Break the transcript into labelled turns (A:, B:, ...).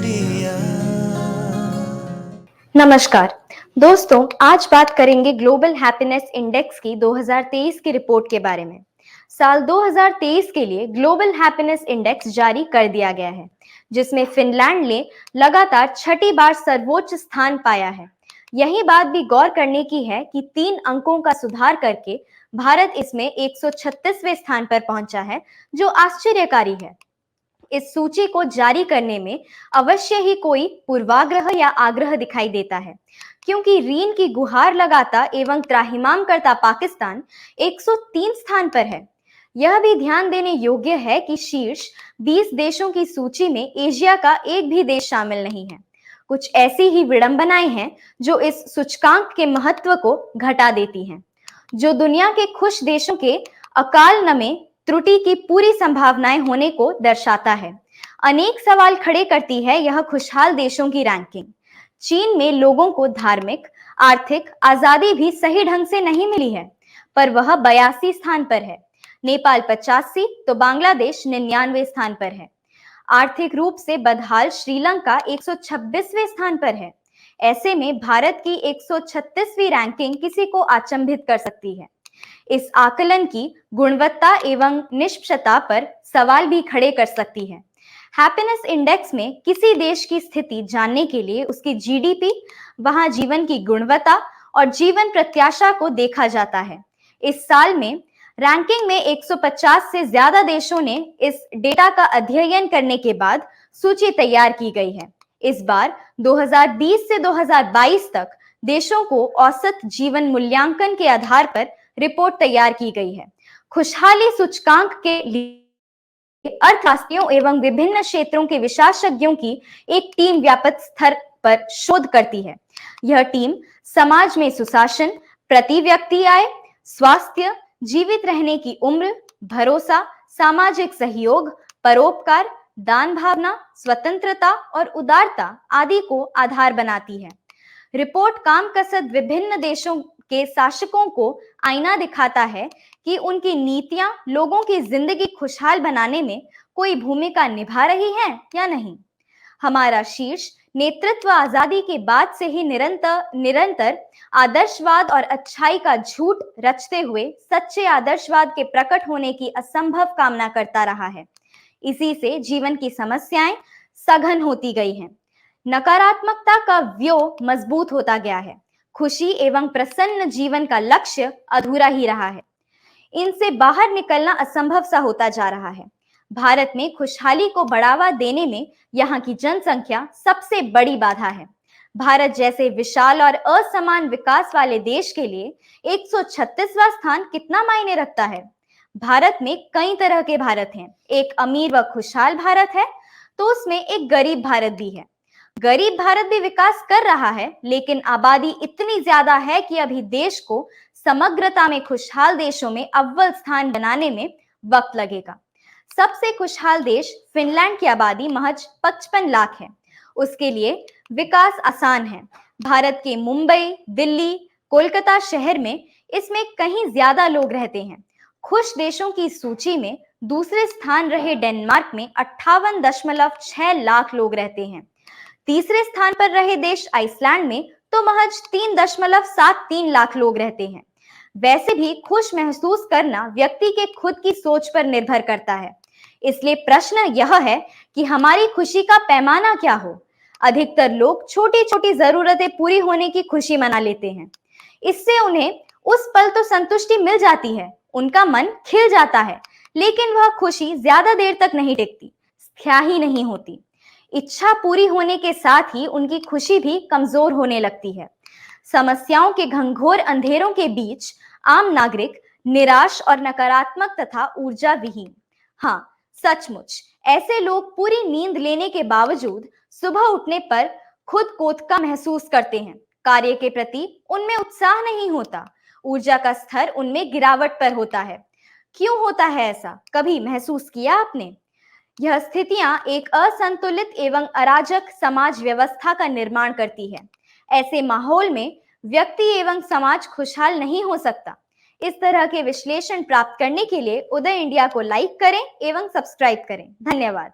A: India.
B: नमस्कार दोस्तों, आज बात करेंगे ग्लोबल हैप्पीनेस इंडेक्स की 2023 की रिपोर्ट के बारे में। साल 2023 के लिए ग्लोबल हैप्पीनेस इंडेक्स जारी कर दिया गया है, जिसमें फिनलैंड ने लगातार छठी बार सर्वोच्च स्थान पाया है। यही बात भी गौर करने की है कि 3 अंकों का सुधार करके भारत इसमें 136वें स्थान पर पहुंचा है, जो आश्चर्यकारी है। इस सूची को जारी करने में अवश्य ही कोई पूर्वाग्रह या आग्रह दिखाई देता है, क्योंकि रीन की गुहार लगाता एवं त्राहिमाम करता पाकिस्तान 103 स्थान पर है। यह भी ध्यान देने योग्य है कि शीर्ष 20 देशों की सूची में एशिया का एक भी देश शामिल नहीं है। कुछ ऐसी ही विडंबनाएं हैं जो इस सूचकांक के महत्व को घटा देती हैं, जो दुनिया के खुश देशों के अकाल नमे त्रुटि की पूरी संभावनाएं होने को दर्शाता है। अनेक सवाल खड़े करती है यह खुशहाल देशों की रैंकिंग। चीन में लोगों को धार्मिक, आर्थिक आजादी भी सही ढंग से नहीं मिली है, पर वह 82 स्थान पर है। नेपाल 85 तो बांग्लादेश 99वें स्थान पर है। आर्थिक रूप से बदहाल श्रीलंका 126वें स्थान पर है। ऐसे में भारत की 136वीं रैंकिंग किसी को अचंभित कर सकती है। इस आकलन की गुणवत्ता एवं निष्पक्षता पर सवाल भी खड़े कर सकती है। हैप्पीनेस इंडेक्स में किसी देश की स्थिति जानने के लिए उसकी जीडीपी, वहां जीवन की गुणवत्ता और जीवन प्रत्याशा को देखा जाता है। इस साल में रैंकिंग में 150 से ज्यादा देशों ने इस डेटा का अध्ययन करने के बाद सूची तैयार की गई है। इस बार 2020 से 2022 तक देशों को औसत जीवन मूल्यांकन के आधार पर रिपोर्ट तैयार की गई है। खुशहाली सूचकांक के लिए अर्थशास्त्रियों एवं विभिन्न क्षेत्रों के विशेषज्ञों की एक टीम व्यापक स्तर पर शोध करती है। यह टीम समाज में सुशासन, प्रति व्यक्ति आय, स्वास्थ्य, जीवित रहने की उम्र, भरोसा, सामाजिक सहयोग, परोपकार, दान भावना, स्वतंत्रता और उदारता आदि को आधार बनाती है। रिपोर्ट कामकसद विभिन्न देशों के शासकों को आईना दिखाता है कि उनकी नीतियां लोगों की जिंदगी खुशहाल बनाने में कोई भूमिका निभा रही है या नहीं। हमारा शीर्ष नेतृत्व आजादी के बाद से ही निरंतर आदर्शवाद और अच्छाई का झूठ रचते हुए सच्चे आदर्शवाद के प्रकट होने की असंभव कामना करता रहा है। इसी से जीवन की समस्याएं सघन होती गई हैं। नकारात्मकता का व्यूह मजबूत होता गया है। खुशी एवं प्रसन्न जीवन का लक्ष्य अधूरा ही रहा है। इनसे बाहर निकलना असंभव सा होता जा रहा है। भारत में खुशहाली को बढ़ावा देने में यहाँ की जनसंख्या सबसे बड़ी बाधा है। भारत जैसे विशाल और असमान विकास वाले देश के लिए 136वां स्थान कितना मायने रखता है। भारत में कई तरह के भारत हैं। एक अमीर व खुशहाल भारत है, तो उसमें एक गरीब भारत भी है। गरीब भारत भी विकास कर रहा है, लेकिन आबादी इतनी ज्यादा है कि अभी देश को समग्रता में खुशहाल देशों में अव्वल स्थान बनाने में वक्त लगेगा। सबसे खुशहाल देश फिनलैंड की आबादी महज 55 लाख है। उसके लिए विकास आसान है। भारत के मुंबई, दिल्ली, कोलकाता शहर में इसमें कहीं ज्यादा लोग रहते हैं। खुश देशों की सूची में दूसरे स्थान रहे डेनमार्क में 58.6 लाख लोग रहते हैं। तीसरे स्थान पर रहे देश आइसलैंड में तो महज 3.73 लाख लोग रहते हैं। वैसे भी खुश महसूस करना व्यक्ति के खुद की सोच पर निर्भर करता है। इसलिए प्रश्न यह है कि हमारी खुशी का पैमाना क्या हो। अधिकतर लोग छोटी छोटी जरूरतें पूरी होने की खुशी मना लेते हैं। इससे उन्हें उस पल तो संतुष्टि मिल जाती है, उनका मन खिल जाता है, लेकिन वह खुशी ज्यादा देर तक नहीं टिकती, स्थायी नहीं होती। इच्छा पूरी होने के साथ ही उनकी खुशी भी कमजोर होने लगती है। समस्याओं के घंघोर अंधेरों के बीच आम नागरिक निराश और नकारात्मक तथा ऊर्जा विहीन। हाँ, सचमुच ऐसे लोग पूरी नींद लेने के बावजूद सुबह उठने पर खुद कोतका महसूस करते हैं। कार्य के प्रति उनमें उत्साह नहीं होता। ऊर्जा का स्तर उनमें गिरावट पर होता है। क्यों होता है ऐसा, कभी महसूस किया आपने? यह स्थितियां एक असंतुलित एवं अराजक समाज व्यवस्था का निर्माण करती है। ऐसे माहौल में व्यक्ति एवं समाज खुशहाल नहीं हो सकता। इस तरह के विश्लेषण प्राप्त करने के लिए उदय इंडिया को लाइक करें एवं सब्सक्राइब करें। धन्यवाद।